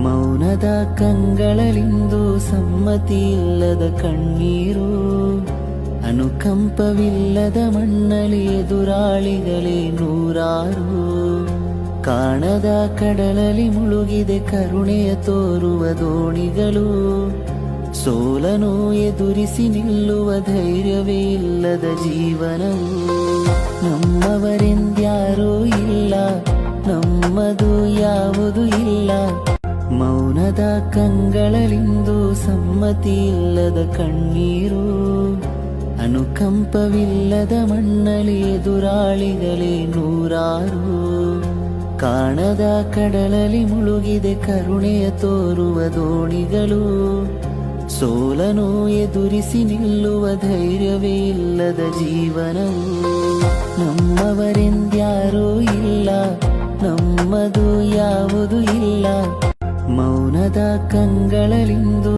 ಮೌನದ ಕಂಗಳಲಿಂದು ಸಮ್ಮತಿ ಇಲ್ಲದ ಕಣ್ಣೀರು, ಅನುಕಂಪವಿಲ್ಲದ ಮಣ್ಣಲಿ ಎದುರಾಳಿಗಳೇ ನೂರಾರು. ಕಾಣದ ಕಡಲಲ್ಲಿ ಮುಳುಗಿದೆ ಕರುಣೆಯ ತೋರುವ ದೋಣಿಗಳು, ಸೋಲನು ಎದುರಿಸಿ ನಿಲ್ಲುವ ಧೈರ್ಯವೇ ಇಲ್ಲದ ಜೀವನವು. ನಮ್ಮವರೆಂದ್ಯಾರೂ ಇಲ್ಲ, ನಮ್ಮದು ಯಾವುದು ಇಲ್ಲ. ಮೌನದ ಕಂಗಳಲಿಂದು ಸಮ್ಮತಿ ಇಲ್ಲದ ಕಣ್ಣೀರು, ಅನುಕಂಪವಿಲ್ಲದ ಮಣ್ಣಲಿ ಎದುರಾಳಿಗಳೇ ನೂರಾರು. ಕಾಣದ ಕಡಲಲ್ಲಿ ಮುಳುಗಿದೆ ಕರುಣೆಯ ತೋರುವ ದೋಣಿಗಳು, ಸೋಲನು ಎದುರಿಸಿ ನಿಲ್ಲುವ ಧೈರ್ಯವೇ ಇಲ್ಲದ ಜೀವನವು. ನಮ್ಮವರೆಂದ್ಯಾರೂ ಇಲ್ಲ, ನಮ್ಮದು ಯಾವುದು ಇಲ್ಲ. ಮೌನದ ಕಂಗಳಲಿಂದು